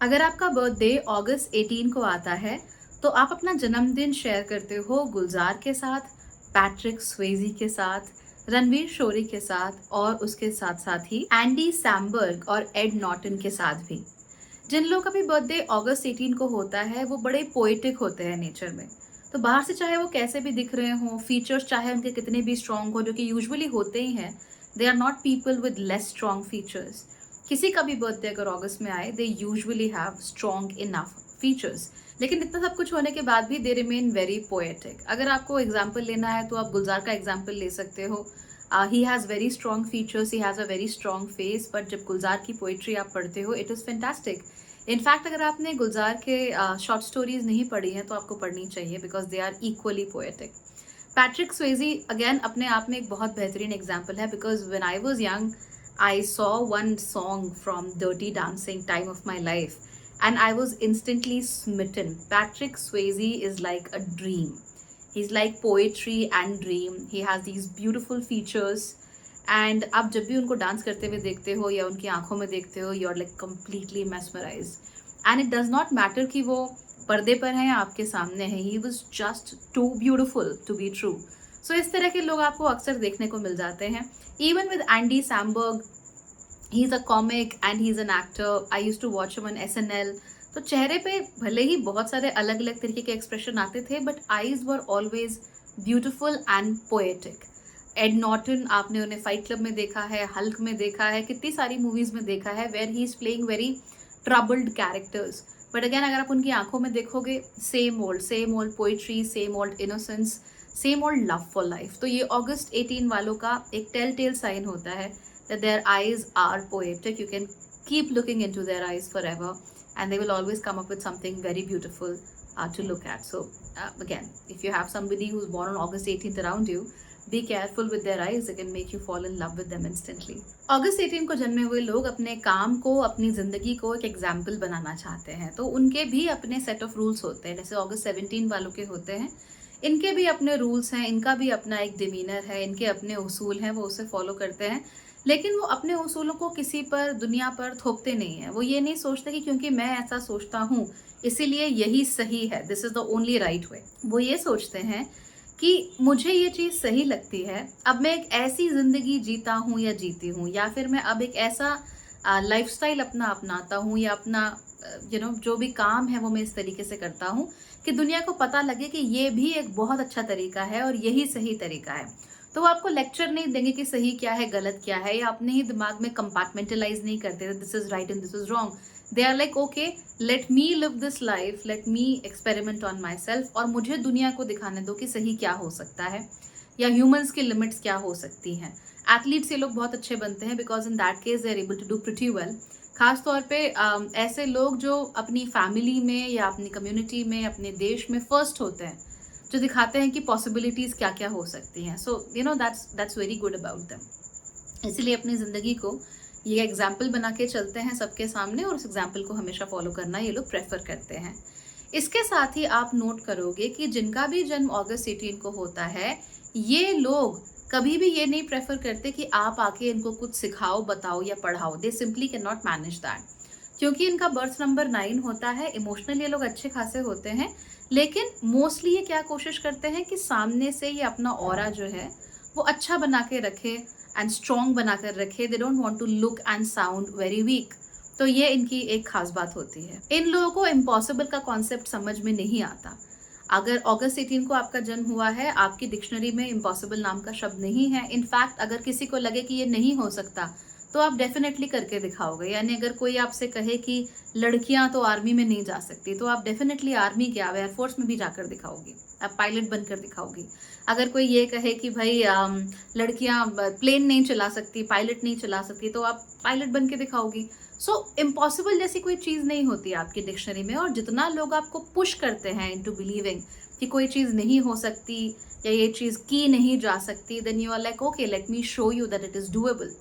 अगर आपका बर्थडे अगस्त 18 को आता है, तो आप अपना जन्मदिन शेयर करते हो गुलज़ार के साथ, पैट्रिक स्वेज़ी के साथ, रणवीर शोरी के साथ और उसके साथ-साथ ही एंडी सैमबर्ग और एड नॉर्टन के साथ भी। जिन लोगों का भी बर्थडे अगस्त 18 को होता है, वो बड़े पोएटिक होते हैं नेचर में। तो बाहर से चाहे वो कैसे भी दिख रहे हों, फीचर्स चाहे उनके कितने भी स्ट्रॉन्ग हो, जो कि यूजुअली होते ही हैं, they are not people with less strong features. किसी का भी बर्थडे अगर अगस्त में आए, they usually have strong enough features. लेकिन इतना सब कुछ होने के बाद भी दे रिमेन वेरी पोएटिक। अगर आपको एग्जाम्पल लेना है तो आप गुलजार का एग्जाम्पल ले सकते हो। He has very strong features, he has a very strong face, but जब गुलजार की पोइट्री आप पढ़ते हो, इट इज़ फैंटास्टिक। इनफैक्ट अगर आपने गुलजार के शॉर्ट स्टोरीज नहीं पढ़ी हैं तो आपको पढ़नी चाहिए, because they are equally poetic. Patrick Swayze again अपने आप में एक बहुत बेहतरीन एग्जाम्पल है, because when I was young I saw one song from Dirty Dancing, Time of My Life, and I was instantly smitten. Patrick Swayze is like a dream. He's like poetry and dream. He has these beautiful features. And आप जब भी उनको dance करते हुए देखते हो या उनकी आंखों में देखते हो, you are like completely mesmerized. And it does not matter कि वो पर्दे पर हैं या आपके सामने हैं. He was just too beautiful to be true. सो इस तरह के लोग आपको अक्सर देखने को मिल जाते हैं। Even with Andy Samberg, he is a comic and he is an actor. I use to watch him on SNL। तो चेहरे पे भले ही बहुत सारे अलग अलग तरीके के एक्सप्रेशन आते थे, but eyes were always beautiful and poetic. Ed Norton, आपने उन्हें फाइट क्लब में देखा है, हल्क में देखा है, कितनी सारी मूवीज में देखा है, where he is playing very troubled characters. But again अगर आप उनकी आंखों में देखोगे, same old poetry, same old innocence, same old love for life. तो ये अगस्त 18 वालों का एक टेल टेल साइन होता है that their eyes are poetic. You can keep looking into their eyes forever, and they will always come up with something very beautiful to look at. So again, if you have somebody who's born on August 18th around you, be careful with their eyes. They can make you fall in love with them instantly. अगस्त 18 को जन्मे हुए लोग अपने काम को, अपनी जिंदगी को एक एग्जाम्पल बनाना चाहते हैं, तो उनके भी अपने सेट ऑफ रूल्स होते हैं, जैसे अगस्त 17 वालों के होते हैं। इनके भी अपने रूल्स हैं, इनका भी अपना एक डिमीनर है, इनके अपने उसूल हैं, वो उसे फॉलो करते हैं। लेकिन वो अपने उसूलों को किसी पर, दुनिया पर थोपते नहीं है। वो ये नहीं सोचते कि क्योंकि मैं ऐसा सोचता हूँ इसीलिए यही सही है, this is the only right way. वो ये सोचते हैं कि मुझे ये चीज़ सही लगती है, अब मैं एक ऐसी जिंदगी जीता हूँ या जीती हूँ, या फिर मैं अब एक ऐसा लाइफस्टाइल अपना अपनाता हूँ, या अपना जो भी काम है वो मैं इस तरीके से करता हूँ कि दुनिया को पता लगे कि ये भी एक बहुत अच्छा तरीका है और यही सही तरीका है। तो वो आपको लेक्चर नहीं देंगे कि सही क्या है, गलत क्या है, या अपने ही दिमाग में कंपार्टमेंटलाइज नहीं करते this is right and this is wrong. They are like okay, let me live this life, let me experiment on myself, और मुझे दुनिया को दिखाने दो कि सही क्या हो सकता है या ह्यूमंस की लिमिट्स क्या हो सकती हैं। एथलीट्स ये लोग बहुत अच्छे बनते हैं, because in that case they are able to do pretty well. खास तौर पे ऐसे लोग जो अपनी फैमिली में या अपनी कम्युनिटी में, अपने देश में फर्स्ट होते हैं, जो दिखाते हैं कि पॉसिबिलिटीज क्या क्या हो सकती हैं। So that's very good about them. इसीलिए अपनी ज़िंदगी को ये एग्जाम्पल बना के चलते हैं सबके सामने, और उस एग्जाम्पल को हमेशा फॉलो करना ये लोग प्रेफर करते हैं। इसके साथ ही आप नोट करोगे कि जिनका भी जन्म अगस्त 18 को होता है, ये लोग कभी भी ये नहीं प्रेफर करते कि आप आके इनको कुछ सिखाओ, बताओ या पढ़ाओ। दे simply can not manage that, क्योंकि इनका बर्थ नंबर 9 होता है। इमोशनली ये लोग अच्छे खासे होते हैं, लेकिन मोस्टली ये क्या कोशिश करते हैं कि सामने से ये अपना ऑरा जो है वो अच्छा बना के रखे एंड स्ट्रॉन्ग बना कर रखे। They don't want to look and sound very weak. तो ये इनकी एक खास बात होती है। इन लोगों को इम्पॉसिबल का कॉन्सेप्ट समझ में नहीं आता। अगर अगस्त 18 को आपका जन्म हुआ है, आपकी डिक्शनरी में इम्पॉसिबल नाम का शब्द नहीं है। इनफैक्ट अगर किसी को लगे कि ये नहीं हो सकता, तो आप डेफिनेटली करके दिखाओगे। यानी अगर कोई आपसे कहे कि लड़कियां तो आर्मी में नहीं जा सकती, तो आप डेफिनेटली आर्मी क्या, एयरफोर्स में भी जाकर दिखाओगी, आप पायलट बनकर दिखाओगी। अगर कोई ये कहे कि भाई लड़कियां प्लेन नहीं चला सकती, पायलट नहीं चला सकती, तो आप पायलट बन के दिखाओगी। सो इम्पॉसिबल जैसी कोई चीज़ नहीं होती आपकी डिक्शनरी में। और जितना लोग आपको पुश करते हैं इनटू बिलीविंग कि कोई चीज़ नहीं हो सकती या ये चीज़ की नहीं जा सकती, then you are like okay, let me show you that it is doable.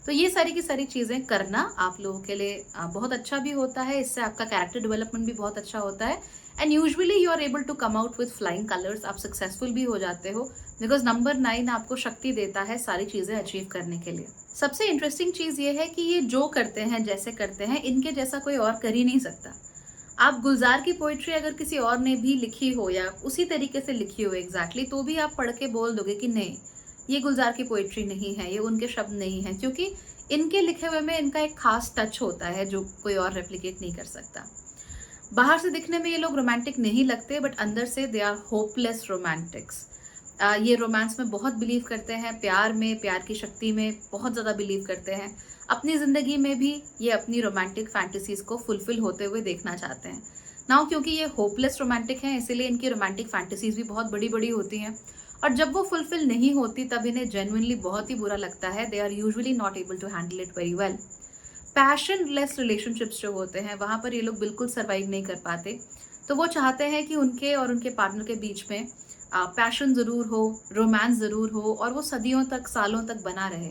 तो ये सारी की सारी चीज़ें करना आप लोगों के लिए बहुत अच्छा भी होता है, इससे आपका कैरेक्टर डेवलपमेंट भी बहुत अच्छा होता है and usually you are able to come out with flying colours, आप सक्सेसफुल भी हो जाते हो बिकॉज नंबर 9 आपको शक्ति देता है सारी चीज़ें अचीव करने के लिए। सबसे इंटरेस्टिंग चीज़ ये है कि ये जो करते हैं, जैसे करते हैं, इनके जैसा कोई और कर ही नहीं सकता। आप गुलजार की पोइट्री अगर किसी और ने भी लिखी हो या उसी तरीके से लिखी हो एग्जैक्टली तो भी आप पढ़ के बोल दोगे कि नहीं, ये गुलजार की पोइट्री नहीं है, ये उनके शब्द नहीं है, क्योंकि इनके लिखे हुए में इनका एक खास टच होता है जो कोई और रेप्लिकेट नहीं कर सकता। बाहर से दिखने में ये लोग रोमांटिक नहीं लगते बट अंदर से दे आर होपलेस रोमांटिक्स। ये रोमांस में बहुत बिलीव करते हैं, प्यार में, प्यार की शक्ति में बहुत ज़्यादा बिलीव करते हैं। अपनी ज़िंदगी में भी ये अपनी रोमांटिक फैंटेसीज को फुलफिल होते हुए देखना चाहते हैं। नाउ क्योंकि ये होपलेस रोमांटिक हैं इसीलिए इनकी रोमांटिक फैंटेसीज भी बहुत बड़ी बड़ी होती हैं और जब वो फुलफिल नहीं होती तब इन्हें जेन्युइनली बहुत ही बुरा लगता है। They are usually not able to handle it very well. Passionless relationships जो होते हैं वहाँ पर ये लोग बिल्कुल सर्वाइव नहीं कर पाते। तो वो चाहते हैं कि उनके और उनके पार्टनर के बीच में पैशन ज़रूर हो, रोमांस ज़रूर हो और वो सदियों तक, सालों तक बना रहे।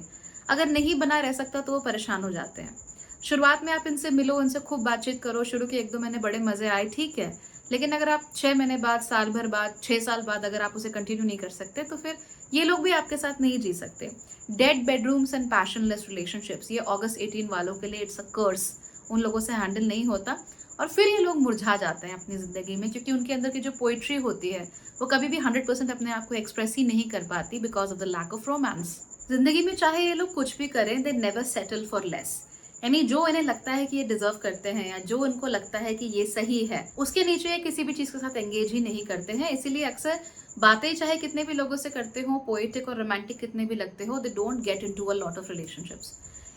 अगर नहीं बना रह सकता तो वो परेशान हो जाते हैं। शुरुआत में आप इनसे मिलो, इनसे खूब बातचीत करो, शुरू के 1-2 महीने बड़े मज़े आए, ठीक है। लेकिन अगर आप 6 महीने बाद, साल भर बाद, 6 साल बाद अगर आप उसे कंटिन्यू नहीं कर सकते तो फिर ये लोग भी आपके साथ नहीं जी सकते। Dead bedrooms and passionless relationships, ये ऑगस्ट 18 वालों के लिए इट्स अ कर्स। उन लोगों से हैंडल नहीं होता और फिर ये लोग मुरझा जाते हैं अपनी ज़िंदगी में क्योंकि उनके अंदर की जो पोइट्री होती है वो कभी भी 100% अपने आप को एक्सप्रेस ही नहीं कर पाती because of the lack of romance. जिंदगी में चाहे ये लोग कुछ भी करें, they never settle for less. यानी जो इन्हें लगता है कि ये डिजर्व करते हैं या जो इनको लगता है कि ये सही है, उसके नीचे ये किसी भी चीज के साथ एंगेज ही नहीं करते हैं। इसीलिए अक्सर बातें चाहे कितने भी लोगों से करते हो, पोएटिक और रोमांटिक कितने भी लगते हो, they don't get into a lot of relationships.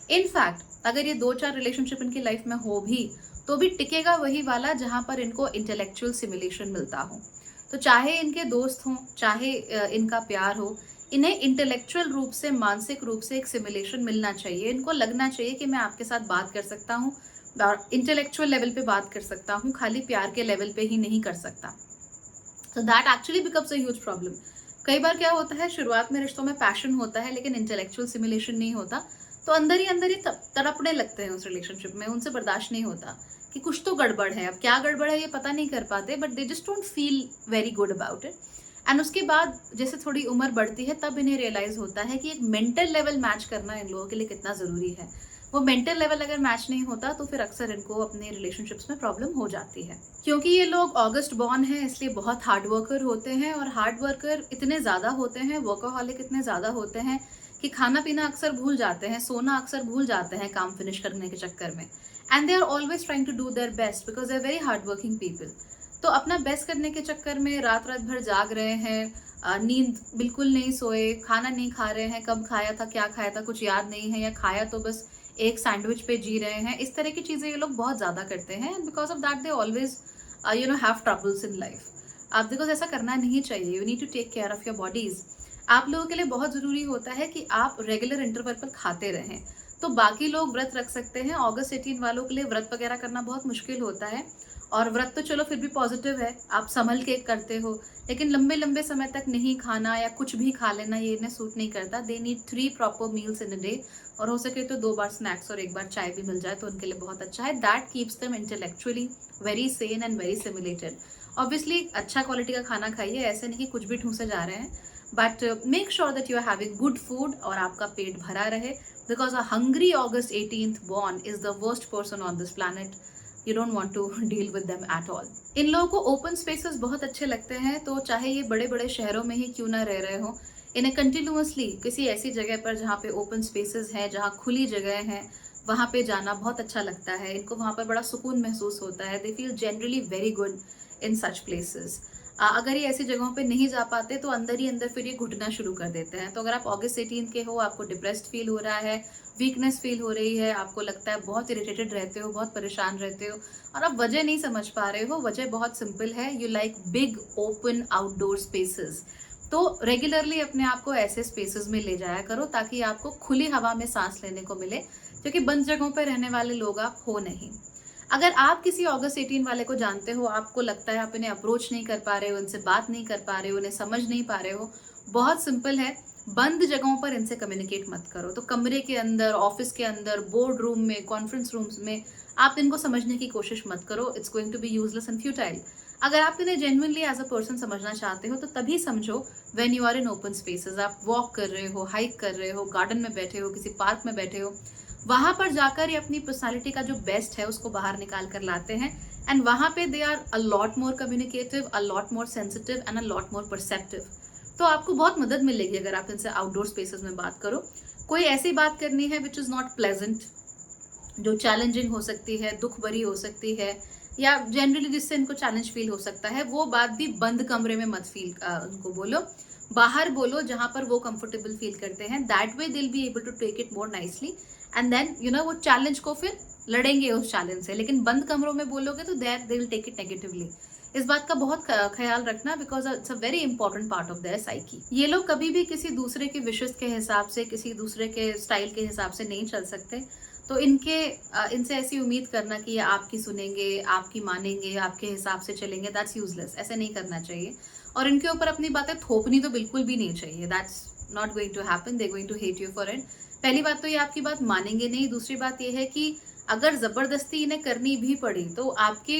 In fact अगर ये 2-4 रिलेशनशिप इनकी लाइफ में हो भी तो भी टिकेगा वही वाला जहां पर इनको इंटेलेक्चुअल सिमुलेशन मिलता हो। तो चाहे इनके दोस्त हों, चाहे इनका प्यार हो, इन्हें इंटेलेक्चुअल रूप से, मानसिक रूप से एक सिमुलेशन मिलना चाहिए। इनको लगना चाहिए कि मैं आपके साथ बात कर सकता हूँ, इंटेलेक्चुअल लेवल पे बात कर सकता हूँ, खाली प्यार के लेवल पे ही नहीं कर सकता। तो that actually becomes a huge problem. कई बार क्या होता है, शुरुआत में रिश्तों में पैशन होता है लेकिन इंटेलेक्चुअल सिमुलेशन नहीं होता, तो अंदर ही तड़पने लगते हैं उस रिलेशनशिप में। उनसे बर्दाश्त नहीं होता कि कुछ तो गड़बड़ है। अब क्या गड़बड़ है ये पता नहीं कर पाते but they just don't feel very good about it. And उसके बाद जैसे थोड़ी उम्र बढ़ती है तब इन्हें रियलाइज होता है कि एक मेंटल लेवल मैच करना इन लोगों के लिए कितना जरूरी है। वो मेंटल लेवल अगर मैच नहीं होता तो फिर अक्सर इनको अपने रिलेशनशिप्स में प्रॉब्लम हो जाती है। क्योंकि ये लोग अगस्त बॉर्न है इसलिए बहुत हार्ड वर्कर होते हैं और हार्ड वर्कर इतने ज्यादा होते हैं, वर्कaholic इतने ज्यादा होते हैं कि खाना पीना अक्सर भूल जाते हैं, सोना अक्सर भूल जाते हैं काम फिनिश करने के चक्कर में। And they are always trying to do their best because they are very hard working people. तो अपना बेस्ट करने के चक्कर में रात रात भर जाग रहे हैं, नींद बिल्कुल नहीं सोए, खाना नहीं खा रहे हैं, कब खाया था, क्या खाया था कुछ याद नहीं है, या खाया तो बस एक सैंडविच पे जी रहे हैं। इस तरह की चीजें ये लोग बहुत ज्यादा करते हैं and because of that they always have troubles in life. अब बिकॉज ऐसा करना नहीं चाहिए। You need to take care of your bodies. आप लोगों के लिए बहुत जरूरी होता है कि आप रेगुलर इंटरवल पर खाते रहें। तो बाकी लोग व्रत रख सकते हैं, अगस्त 18 वालों के लिए व्रत वगैरह करना बहुत मुश्किल होता है। और व्रत तो चलो फिर भी पॉजिटिव है, आप संभल के करते हो, लेकिन लंबे लंबे समय तक नहीं खाना या कुछ भी खा लेना ये इन्हें सूट नहीं करता। They need 3 proper meals in a day और हो सके तो 2 बार स्नैक्स और 1 बार चाय भी मिल जाए तो उनके लिए बहुत अच्छा है। That keeps them intellectually very sane and very simulated. Obviously अच्छा क्वालिटी का खाना खाइए, ऐसे नहीं कि कुछ भी ठूसे जा रहे हैं, but make sure that you are having good food और आपका पेट भरा रहे because a hungry August 18th born is the worst person on this planet. You don't want to deal with them at all. इन लोगों को open spaces बहुत अच्छे लगते हैं, तो चाहे ये बड़े बड़े शहरों में ही क्यों ना रह रहे हो, इन्हें कंटिन्यूअसली किसी ऐसी जगह पर जहाँ पे ओपन स्पेसेस हैं, जहाँ खुली जगह है, वहाँ पे जाना बहुत अच्छा लगता है। इनको वहाँ पर बड़ा सुकून महसूस होता है। They feel generally very good in such places. अगर ये ऐसी जगहों पे नहीं जा पाते तो अंदर ही अंदर फिर ये घुटना शुरू कर देते हैं। तो अगर आप अगस्त 18 के हो, आपको डिप्रेस्ड फील हो रहा है, वीकनेस फील हो रही है, आपको लगता है बहुत इरिटेटेड रहते हो, बहुत परेशान रहते हो और आप वजह नहीं समझ पा रहे हो, वजह बहुत सिंपल है। You like big open outdoor spaces. तो रेगुलरली अपने आप को ऐसे स्पेसेस में ले जाया करो ताकि आपको खुली हवा में सांस लेने को मिले, क्योंकि बंद जगहों पर रहने वाले लोग आप हो नहीं। अगर आप किसी अगस्त 18 वाले को जानते हो, आपको लगता है आप इन्हें अप्रोच नहीं कर पा रहे हो, उनसे बात नहीं कर पा रहे हो, उन्हें समझ नहीं पा रहे हो, बहुत सिंपल है। बंद जगहों पर इनसे कम्युनिकेट मत करो। तो कमरे के अंदर, ऑफिस के अंदर, बोर्ड रूम में, कॉन्फ्रेंस रूम्स में आप इनको समझने की कोशिश मत करो। It's going to be useless and futile. अगर आप इन्हें जेन्युइनली एज अ पर्सन समझना चाहते हो तो तभी समझो when you are in open spaces. आप वॉक कर रहे हो, हाइक कर रहे हो, गार्डन में बैठे हो, किसी पार्क में बैठे हो, वहां पर जाकर ये अपनी पर्सनालिटी का जो बेस्ट है उसको बाहर निकाल कर लाते हैं। एंड वहां पे they are a lot more communicative, a lot more sensitive and a lot more perceptive. तो आपको बहुत मदद मिलेगी अगर आप इनसे आउटडोर स्पेसेस में बात करो। कोई ऐसी बात करनी है विच इज नॉट प्लेजेंट, जो चैलेंजिंग हो सकती है, दुख भरी हो सकती है, या जनरली जिससे इनको चैलेंज फील हो सकता है, वो बात भी बंद कमरे में मत फील उनको बोलो, बाहर बोलो जहां पर वो कंफर्टेबल फील करते हैं। That way they'll be able to take it more nicely and then वो चैलेंज को फिर लड़ेंगे उस चैलेंज से। लेकिन बंद कमरों में बोलोगे तो that they will take it negatively. इस बात का बहुत ख्याल रखना, because it's a very important part of their psyche. ये लोग कभी भी किसी दूसरे के विशेष के हिसाब से, किसी दूसरे के स्टाइल के हिसाब से नहीं चल सकते। तो इनसे ऐसी उम्मीद करना कि ये आपकी सुनेंगे, आपकी मानेंगे, आपके हिसाब से चलेंगे, दैट्स यूजलेस। ऐसे नहीं करना चाहिए। और इनके ऊपर अपनी बातें थोपनी तो बिल्कुल भी नहीं चाहिए। That's not going to happen, they going to hate you for it. पहली बात तो ये आपकी बात मानेंगे नहीं। दूसरी बात ये है कि अगर जबरदस्ती इन्हें करनी भी पड़ी तो आपकी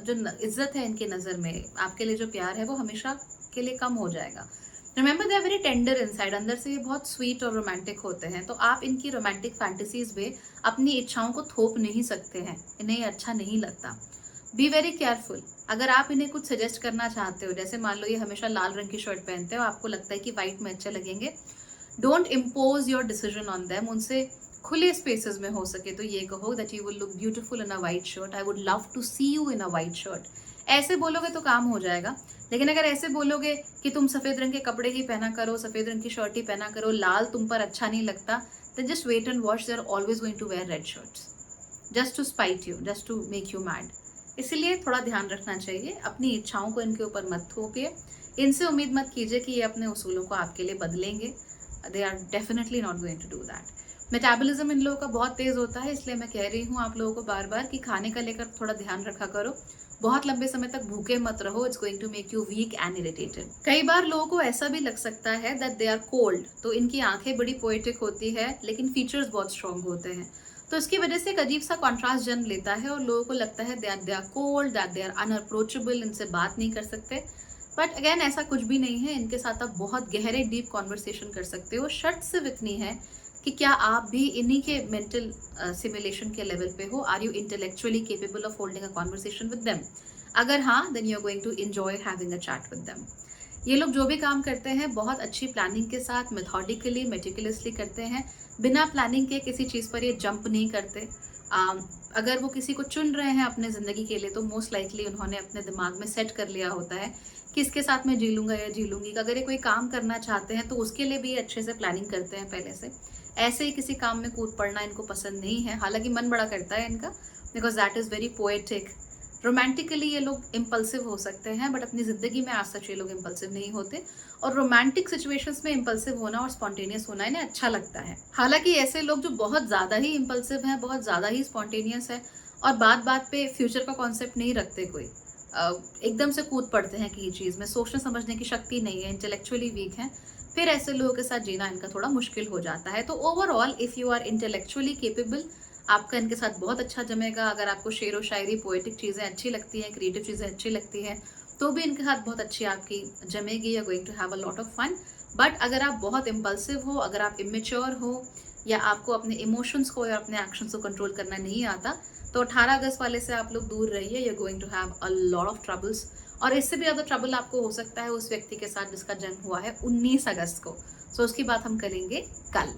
जो इज्जत है इनकी नजर में, आपके लिए जो प्यार है वो हमेशा के लिए कम हो जाएगा। Remember they are very tender inside. अंदर से ये बहुत स्वीट और रोमांटिक होते हैं। तो आप इनकी रोमांटिक फैंटेसीज में अपनी इच्छाओं को थोप नहीं सकते हैं। इन्हें ये अच्छा नहीं लगता। Be very careful. अगर आप इन्हें कुछ सजेस्ट करना चाहते हो, जैसे मान लो ये हमेशा लाल रंग की शर्ट पहनते हो, आपको लगता है कि व्हाइट में अच्छे लगेंगे, don't impose your decision on them. उनसे खुले स्पेसेस में हो सके तो ये कहो that you will look beautiful in a white shirt, I would love to see you in a white shirt. ऐसे बोलोगे तो काम हो जाएगा। लेकिन अगर ऐसे बोलोगे कि तुम सफेद रंग के कपड़े ही पहना करो, सफेद रंग की शर्ट ही पहना करो, लाल तुम पर अच्छा नहीं लगता, then just wait and watch, they are always going to wear red shirts just to spite you, just to make you mad. इसलिए थोड़ा ध्यान रखना चाहिए। अपनी इच्छाओं को इनके ऊपर मत थोपिए। इनसे उम्मीद मत कीजिए कि ये अपने उसूलों को आपके लिए बदलेंगे। They are definitely not going to do that. Metabolism इन लोगों का बहुत तेज होता है, इसलिए मैं कह रही हूँ आप लोगों को बार बार कि खाने का लेकर थोड़ा ध्यान रखा करो। बहुत लंबे समय तक भूखे मत रहो। It's going to make you weak and irritated. कई बार लोगों को ऐसा भी लग सकता है दैट दे आर कोल्ड। तो इनकी आंखें बड़ी पोएटिक होती है लेकिन फीचर्स बहुत स्ट्रांग होते हैं। तो इसकी वजह से एक अजीब सा कॉन्ट्रास्ट जन्म लेता है और लोगों को लगता है they are cold, that they are unapproachable, इनसे बात नहीं कर सकते। बट अगेन ऐसा कुछ भी नहीं है। इनके साथ आप बहुत गहरे डीप कॉन्वर्सेशन कर सकते हो। शर्त सिर्फ इतनी है कि क्या आप भी इन्हीं के मेंटल सिमुलेशन के लेवल पे हो। Are you intellectually capable of holding a conversation with them? अगर हाँ, then you are going to enjoy having a chat with them. ये लोग जो भी काम करते हैं बहुत अच्छी प्लानिंग के साथ, मेथोडिकली, मेटिकुलसली करते हैं। बिना प्लानिंग के किसी चीज़ पर ये जंप नहीं करते। अगर वो किसी को चुन रहे हैं अपने ज़िंदगी के लिए तो मोस्ट लाइकली उन्होंने अपने दिमाग में सेट कर लिया होता है कि इसके साथ मैं जी लूँगा या जी लूँगी। अगर ये कोई काम करना चाहते हैं तो उसके लिए भी अच्छे से प्लानिंग करते हैं पहले से। ऐसे ही किसी काम में कूद पड़ना इनको पसंद नहीं है। हालांकि मन बड़ा करता है इनका, because that is very poetic. Romantically ये लोग इम्पल्सिव हो सकते हैं बट अपनी ज़िंदगी में आज सच ये लोग इम्पल्सिव नहीं होते। और रोमांटिक सिचुएशंस में इम्पल्सिव होना और स्पॉन्टेनियस होना इन्हें अच्छा लगता है। हालांकि ऐसे लोग जो बहुत ज़्यादा ही इम्पल्सिव हैं, बहुत ज़्यादा ही स्पॉन्टेनियस है और बात बात पे फ्यूचर का कॉन्सेप्ट नहीं रखते कोई, एकदम से कूद पड़ते हैं कि चीज़ में, सोचने समझने की शक्ति नहीं है, इंटेलेक्चुअली वीक हैं, फिर ऐसे लोगों के साथ जीना इनका थोड़ा मुश्किल हो जाता है। तो overall if you are intellectually capable, आपका इनके साथ बहुत अच्छा जमेगा। अगर आपको शेर व शायरी, पोएटिक चीज़ें अच्छी लगती हैं, क्रिएटिव चीज़ें अच्छी लगती हैं, तो भी इनके साथ बहुत अच्छी आपकी जमेगी। You're going to have a lot of fun. But अगर आप बहुत इम्पल्सिव हो, अगर आप इमेच्योर हो, या आपको अपने इमोशंस को या अपने एक्शंस को कंट्रोल करना नहीं आता, तो 18 अगस्त वाले से आप लोग दूर रहिए। You going to have a lot of troubles. और इससे भी ज़्यादा ट्रबल आपको हो सकता है उस व्यक्ति के साथ जिसका जन्म हुआ है 19 अगस्त को। सो उसकी बात हम करेंगे कल।